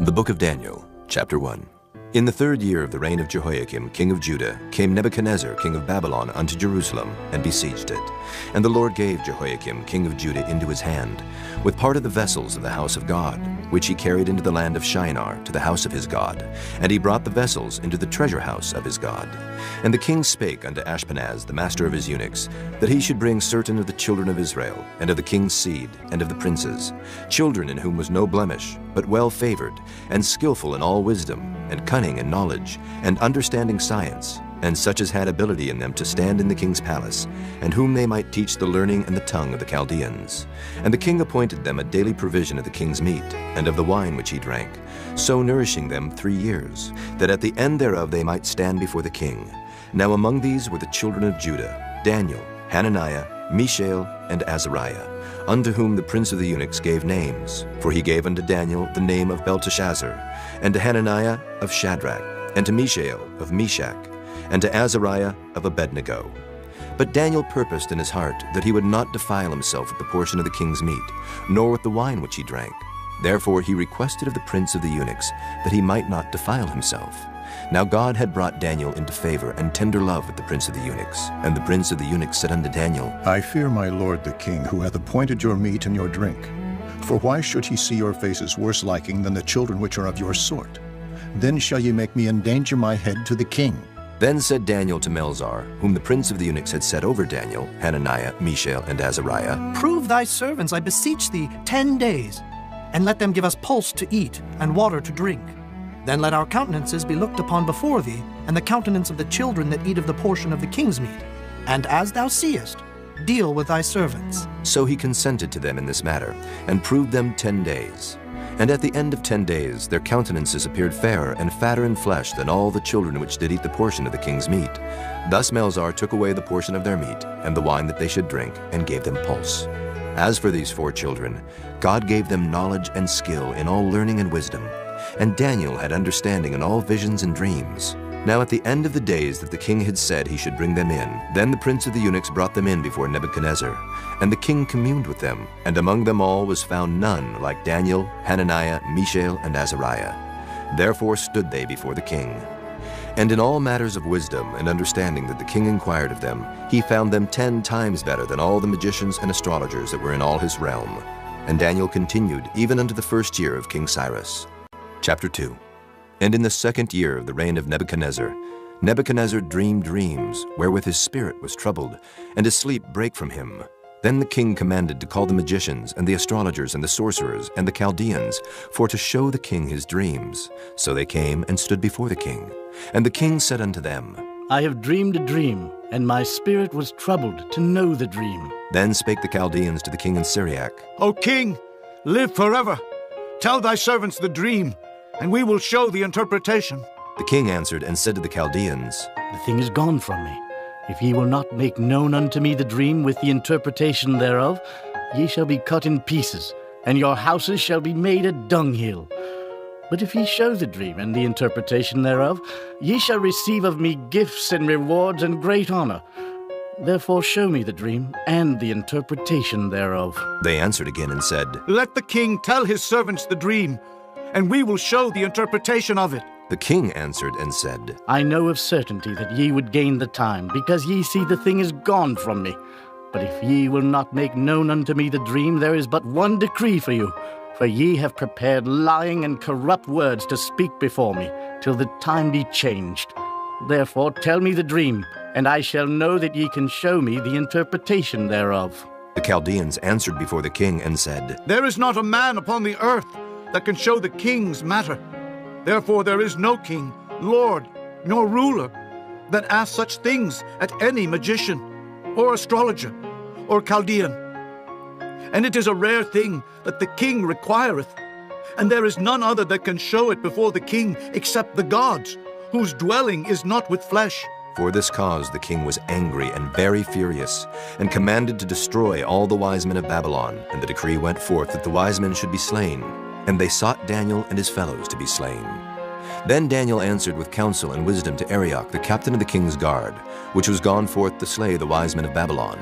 The Book of Daniel, Chapter 1. In the 3rd year of the reign of Jehoiakim, king of Judah, came Nebuchadnezzar, king of Babylon, unto Jerusalem, and besieged it. And the Lord gave Jehoiakim, king of Judah, into his hand, with part of the vessels of the house of God, which he carried into the land of Shinar, to the house of his God. And he brought the vessels into the treasure house of his God. And the king spake unto Ashpenaz, the master of his eunuchs, that he should bring certain of the children of Israel, and of the king's seed, and of the princes, children in whom was no blemish, but well favored, and skillful in all wisdom, and cunning in knowledge, and understanding science, and such as had ability in them to stand in the king's palace, and whom they might teach the learning and the tongue of the Chaldeans. And the king appointed them a daily provision of the king's meat, and of the wine which he drank, so nourishing them 3 years, that at the end thereof they might stand before the king. Now among these were the children of Judah, Daniel, Hananiah, Mishael, and Azariah, unto whom the prince of the eunuchs gave names. For he gave unto Daniel the name of Belteshazzar, and to Hananiah of Shedrack, and to Mishael of Meshach, and to Azariah of Abednego. But Daniel purposed in his heart that he would not defile himself with the portion of the king's meat, nor with the wine which he drank. Therefore he requested of the prince of the eunuchs that he might not defile himself. Now God had brought Daniel into favor and tender love with the prince of the eunuchs. And the prince of the eunuchs said unto Daniel, I fear my lord the king, who hath appointed your meat and your drink. For why should he see your faces worse liking than the children which are of your sort? Then shall ye make me endanger my head to the king. Then said Daniel to Melzar, whom the prince of the eunuchs had set over Daniel, Hananiah, Mishael, and Azariah, Prove thy servants, I beseech thee, 10 days, and let them give us pulse to eat and water to drink. Then let our countenances be looked upon before thee, and the countenance of the children that eat of the portion of the king's meat. And as thou seest, deal with thy servants. So he consented to them in this matter, and proved them 10 days. And at the end of 10 days their countenances appeared fairer and fatter in flesh than all the children which did eat the portion of the king's meat. Thus Melzar took away the portion of their meat, and the wine that they should drink, and gave them pulse. As for these 4 children, God gave them knowledge and skill in all learning and wisdom. And Daniel had understanding in all visions and dreams. Now at the end of the days that the king had said he should bring them in, then the prince of the eunuchs brought them in before Nebuchadnezzar. And the king communed with them, and among them all was found none like Daniel, Hananiah, Mishael, and Azariah. Therefore stood they before the king. And in all matters of wisdom and understanding that the king inquired of them, he found them 10 times better than all the magicians and astrologers that were in all his realm. And Daniel continued even unto the 1st year of King Cyrus. Chapter 2. And in the 2nd year of the reign of Nebuchadnezzar, Nebuchadnezzar dreamed dreams, wherewith his spirit was troubled, and his sleep brake from him. Then the king commanded to call the magicians, and the astrologers, and the sorcerers, and the Chaldeans, for to show the king his dreams. So they came and stood before the king. And the king said unto them, I have dreamed a dream, and my spirit was troubled to know the dream. Then spake the Chaldeans to the king in Syriac, O king, live forever. Tell thy servants the dream, and we will show the interpretation. The king answered and said to the Chaldeans, The thing is gone from me. If ye will not make known unto me the dream with the interpretation thereof, ye shall be cut in pieces, and your houses shall be made a dunghill. But if ye show the dream and the interpretation thereof, ye shall receive of me gifts and rewards and great honor. Therefore show me the dream and the interpretation thereof. They answered again and said, Let the king tell his servants the dream, and we will show the interpretation of it. The king answered and said, I know of certainty that ye would gain the time, because ye see the thing is gone from me. But if ye will not make known unto me the dream, there is but one decree for you. For ye have prepared lying and corrupt words to speak before me, till the time be changed. Therefore tell me the dream, and I shall know that ye can show me the interpretation thereof. The Chaldeans answered before the king and said, There is not a man upon the earth that can show the king's matter. Therefore there is no king, lord, nor ruler that asks such things at any magician, or astrologer, or Chaldean. And it is a rare thing that the king requireth, and there is none other that can show it before the king except the gods, whose dwelling is not with flesh. For this cause the king was angry and very furious, and commanded to destroy all the wise men of Babylon. And the decree went forth that the wise men should be slain. And they sought Daniel and his fellows to be slain. Then Daniel answered with counsel and wisdom to Arioch, the captain of the king's guard, which was gone forth to slay the wise men of Babylon.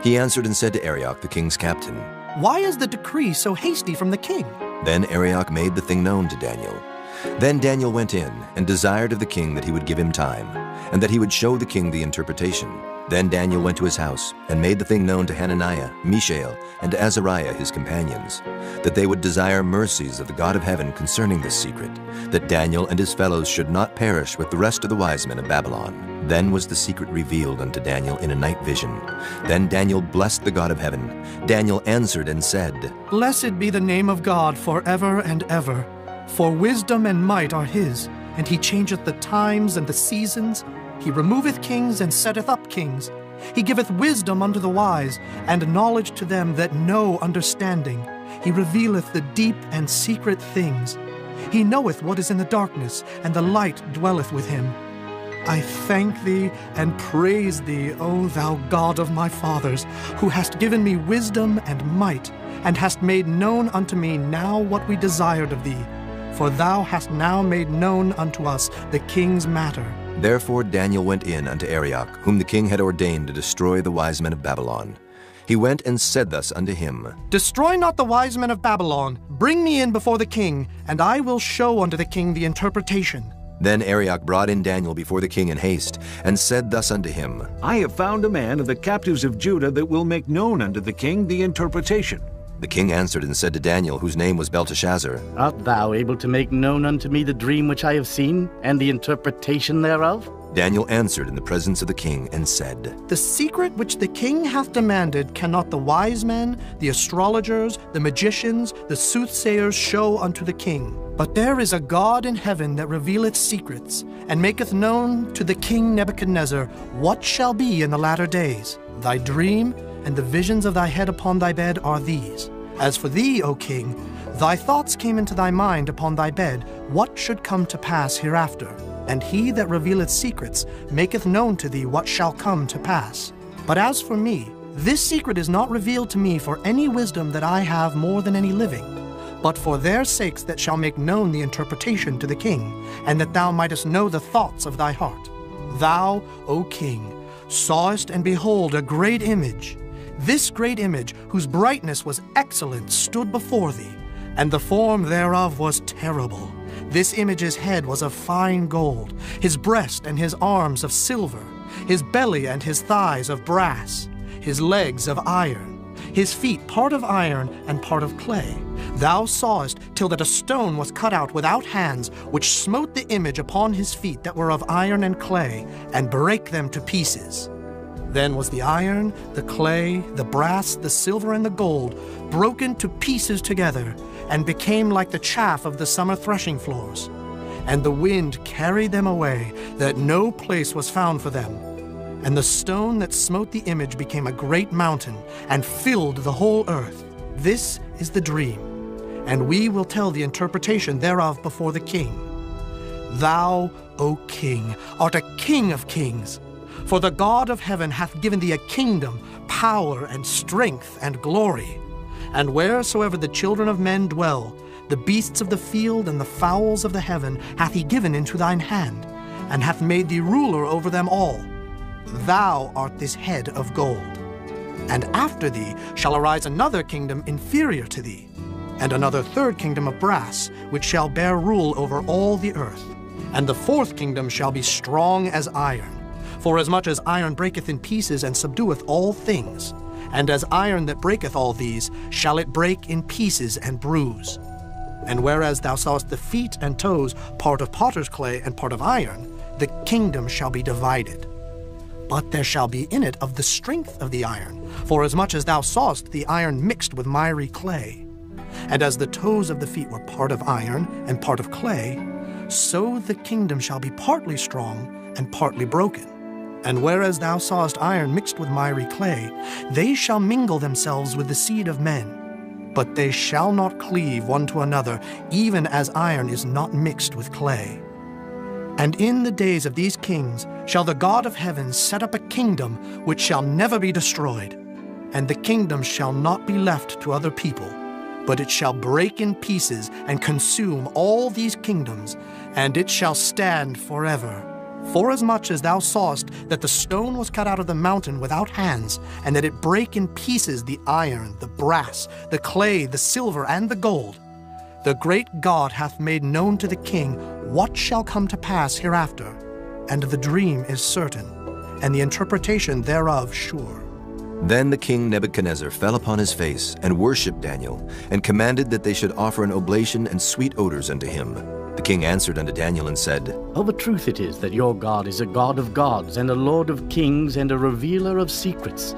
He answered and said to Arioch, the king's captain, Why is the decree so hasty from the king? Then Arioch made the thing known to Daniel. Then Daniel went in and desired of the king that he would give him time, and that he would show the king the interpretation. Then Daniel went to his house and made the thing known to Hananiah, Mishael, and to Azariah his companions, that they would desire mercies of the God of heaven concerning this secret, that Daniel and his fellows should not perish with the rest of the wise men of Babylon. Then was the secret revealed unto Daniel in a night vision. Then Daniel blessed the God of heaven. Daniel answered and said, Blessed be the name of God forever and ever. For wisdom and might are his, and he changeth the times and the seasons. He removeth kings and setteth up kings. He giveth wisdom unto the wise, and knowledge to them that know understanding. He revealeth the deep and secret things. He knoweth what is in the darkness, and the light dwelleth with him. I thank thee and praise thee, O thou God of my fathers, who hast given me wisdom and might, and hast made known unto me now what we desired of thee. For thou hast now made known unto us the king's matter. Therefore Daniel went in unto Arioch, whom the king had ordained to destroy the wise men of Babylon. He went and said thus unto him, Destroy not the wise men of Babylon. Bring me in before the king, and I will show unto the king the interpretation. Then Arioch brought in Daniel before the king in haste, and said thus unto him, I have found a man of the captives of Judah that will make known unto the king the interpretation. The king answered and said to Daniel, whose name was Belteshazzar, Art thou able to make known unto me the dream which I have seen, and the interpretation thereof? Daniel answered in the presence of the king, and said, The secret which the king hath demanded cannot the wise men, the astrologers, the magicians, the soothsayers show unto the king. But there is a God in heaven that revealeth secrets, and maketh known to the king Nebuchadnezzar what shall be in the latter days. Thy dream and the visions of thy head upon thy bed are these. As for thee, O king, thy thoughts came into thy mind upon thy bed, what should come to pass hereafter. And he that revealeth secrets maketh known to thee what shall come to pass. But as for me, this secret is not revealed to me for any wisdom that I have more than any living, but for their sakes that shall make known the interpretation to the king, and that thou mightest know the thoughts of thy heart. Thou, O king, sawest and behold a great image. This great image, whose brightness was excellent, stood before thee, and the form thereof was terrible. This image's head was of fine gold, his breast and his arms of silver, his belly and his thighs of brass, his legs of iron, his feet part of iron and part of clay. Thou sawest till that a stone was cut out without hands, which smote the image upon his feet that were of iron and clay, and brake them to pieces. Then was the iron, the clay, the brass, the silver, and the gold broken to pieces together, and became like the chaff of the summer threshing floors. And the wind carried them away, that no place was found for them. And the stone that smote the image became a great mountain, and filled the whole earth. This is the dream, and we will tell the interpretation thereof before the king. Thou, O king, art a king of kings. For the God of heaven hath given thee a kingdom, power, and strength, and glory. And wheresoever the children of men dwell, the beasts of the field and the fowls of the heaven hath he given into thine hand, and hath made thee ruler over them all. Thou art this head of gold. And after thee shall arise another kingdom inferior to thee, and another third kingdom of brass, which shall bear rule over all the earth. And the fourth kingdom shall be strong as iron. For as much as iron breaketh in pieces and subdueth all things, and as iron that breaketh all these, shall it break in pieces and bruise. And whereas thou sawest the feet and toes, part of potter's clay and part of iron, the kingdom shall be divided. But there shall be in it of the strength of the iron, for as much as thou sawest the iron mixed with miry clay. And as the toes of the feet were part of iron and part of clay, so the kingdom shall be partly strong and partly broken. And whereas thou sawest iron mixed with miry clay, they shall mingle themselves with the seed of men. But they shall not cleave one to another, even as iron is not mixed with clay. And in the days of these kings shall the God of heaven set up a kingdom which shall never be destroyed. And the kingdom shall not be left to other people, but it shall break in pieces and consume all these kingdoms, and it shall stand forever. Forasmuch as thou sawest that the stone was cut out of the mountain without hands, and that it brake in pieces the iron, the brass, the clay, the silver, and the gold, The great God hath made known to the king what shall come to pass hereafter, and the dream is certain, and the interpretation thereof sure. Then the king Nebuchadnezzar fell upon his face and worshipped Daniel, and commanded that they should offer an oblation and sweet odors unto him. The king answered unto Daniel and said, Of a truth it is that your God is a God of gods, and a Lord of kings, and a revealer of secrets,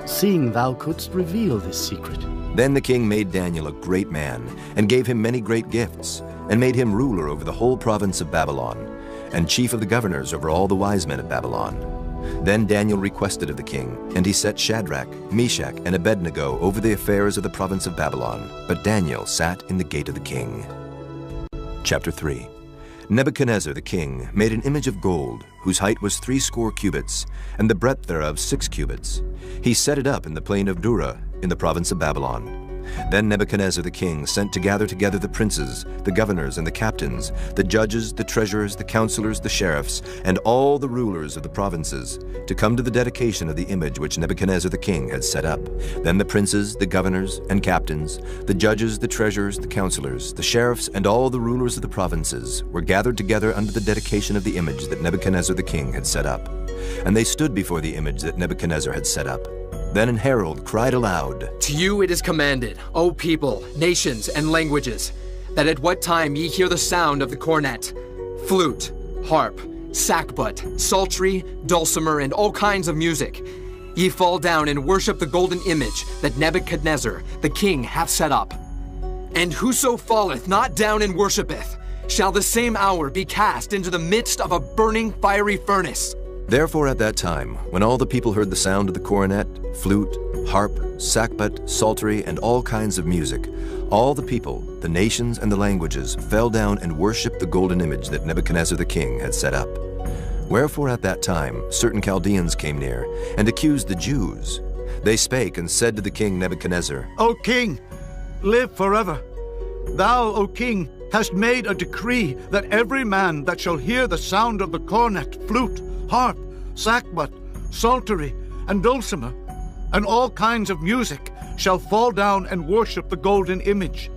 seeing thou couldst reveal this secret. Then the king made Daniel a great man, and gave him many great gifts, and made him ruler over the whole province of Babylon, and chief of the governors over all the wise men of Babylon. Then Daniel requested of the king, and he set Shedrack, Meshach, and Abednego over the affairs of the province of Babylon. But Daniel sat in the gate of the king. Chapter 3. Nebuchadnezzar the king made an image of gold, whose height was 60 cubits, and the breadth thereof 6 cubits. He set it up in the plain of Dura, in the province of Babylon. Then Nebuchadnezzar the king sent to gather together the princes, the governors, and the captains, the judges, the treasurers, the counselors, the sheriffs, and all the rulers of the provinces, to come to the dedication of the image which Nebuchadnezzar the king had set up. Then the princes, the governors, and captains, the judges, the treasurers, the counselors, the sheriffs, and all the rulers of the provinces were gathered together under the dedication of the image that Nebuchadnezzar the king had set up. And they stood before the image that Nebuchadnezzar had set up. Then an herald cried aloud, To you it is commanded, O people, nations, and languages, that at what time ye hear the sound of the cornet, flute, harp, sackbut, psaltery, dulcimer, and all kinds of music, ye fall down and worship the golden image that Nebuchadnezzar the king hath set up. And whoso falleth not down and worshipeth, shall the same hour be cast into the midst of a burning fiery furnace. Therefore at that time, when all the people heard the sound of the cornet, flute, harp, sackbut, psaltery, and all kinds of music, all the people, the nations, and the languages fell down and worshipped the golden image that Nebuchadnezzar the king had set up. Wherefore at that time certain Chaldeans came near, and accused the Jews. They spake and said to the king Nebuchadnezzar, O king, live forever. Thou, O king, hast made a decree that every man that shall hear the sound of the cornet, flute, harp, sackbut, psaltery, and dulcimer, and all kinds of music, shall fall down and worship the golden image.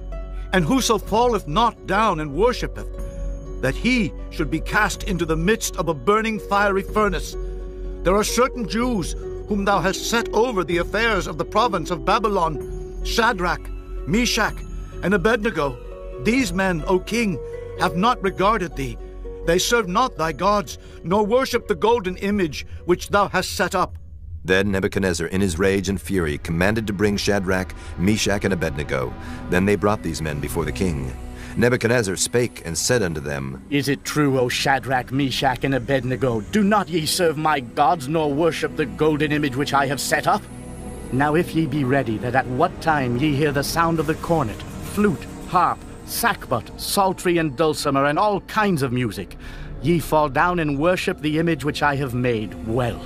And whoso falleth not down and worshipeth, that he should be cast into the midst of a burning fiery furnace. There are certain Jews whom thou hast set over the affairs of the province of Babylon, Shedrack, Meshach, and Abednego. These men, O king, have not regarded thee. They serve not thy gods, nor worship the golden image which thou hast set up. Then Nebuchadnezzar in his rage and fury commanded to bring Shedrack, Meshach, and Abednego. Then they brought these men before the king. Nebuchadnezzar spake and said unto them, Is it true, O Shadrach, Meshach, and Abednego, do not ye serve my gods, nor worship the golden image which I have set up? Now if ye be ready, that at what time ye hear the sound of the cornet, flute, harp, sackbut, psaltery, and dulcimer, and all kinds of music, ye fall down and worship the image which I have made, well.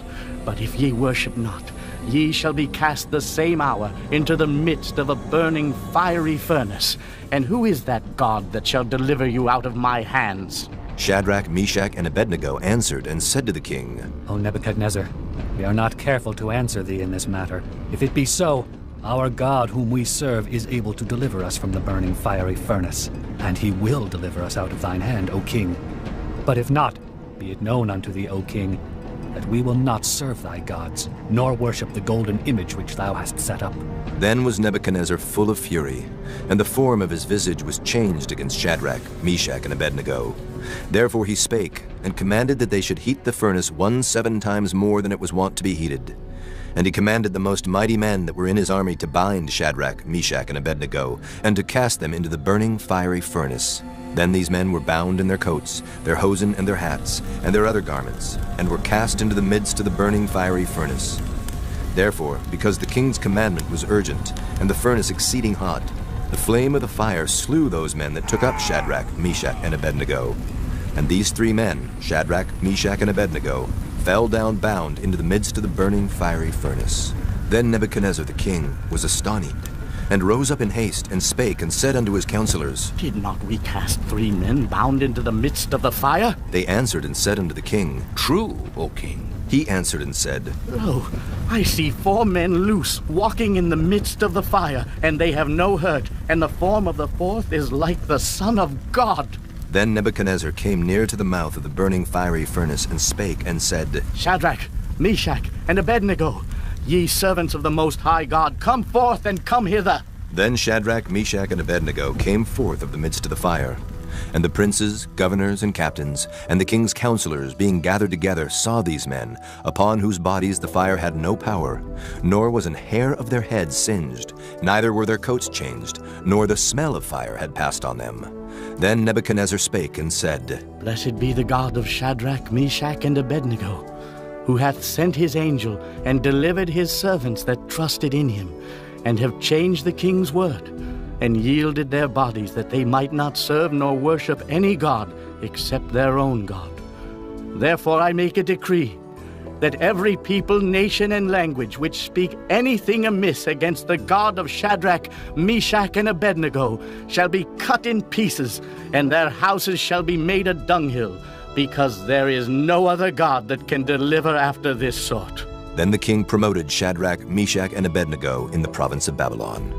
But if ye worship not, ye shall be cast the same hour into the midst of a burning fiery furnace. And who is that God that shall deliver you out of my hands? Shedrack, Meshach, and Abednego answered and said to the king, O Nebuchadnezzar, we are not careful to answer thee in this matter. If it be so, our God whom we serve is able to deliver us from the burning fiery furnace, and he will deliver us out of thine hand, O king. But if not, be it known unto thee, O king, that we will not serve thy gods, nor worship the golden image which thou hast set up. Then was Nebuchadnezzar full of fury, and the form of his visage was changed against Shedrack, Meshach, and Abednego. Therefore he spake, and commanded that they should heat the furnace 17 times more than it was wont to be heated. And he commanded the most mighty men that were in his army to bind Shedrack, Meshach, and Abednego, and to cast them into the burning fiery furnace. Then these men were bound in their coats, their hosen, and their hats, and their other garments, and were cast into the midst of the burning fiery furnace. Therefore, because the king's commandment was urgent, and the furnace exceeding hot, the flame of the fire slew those men that took up Shedrack, Meshach, and Abednego. And these 3 men, Shedrack, Meshach, and Abednego, fell down bound into the midst of the burning fiery furnace. Then Nebuchadnezzar the king was astonished, and rose up in haste, and spake, and said unto his counselors, Did not we cast 3 men bound into the midst of the fire? They answered and said unto the king, True, O king. He answered and said, Lo, I see 4 men loose, walking in the midst of the fire, and they have no hurt, and the form of the 4th is like the Son of God. Then Nebuchadnezzar came near to the mouth of the burning fiery furnace, and spake and said, Shedrack, Meshach, and Abednego, ye servants of the Most High God, come forth and come hither. Then Shadrach, Meshach, and Abednego came forth of the midst of the fire. And the princes, governors, and captains, and the king's counselors, being gathered together, saw these men, upon whose bodies the fire had no power, nor was an hair of their heads singed, neither were their coats changed, nor the smell of fire had passed on them. Then Nebuchadnezzar spake and said, Blessed be the God of Shadrach, Meshach, and Abednego, who hath sent his angel and delivered his servants that trusted in him, and have changed the king's word, and yielded their bodies that they might not serve nor worship any god except their own God. Therefore I make a decree that every people, nation, and language which speak anything amiss against the God of Shadrach, Meshach, and Abednego shall be cut in pieces, and their houses shall be made a dunghill, because there is no other God that can deliver after this sort. Then the king promoted Shadrach, Meshach, and Abednego in the province of Babylon.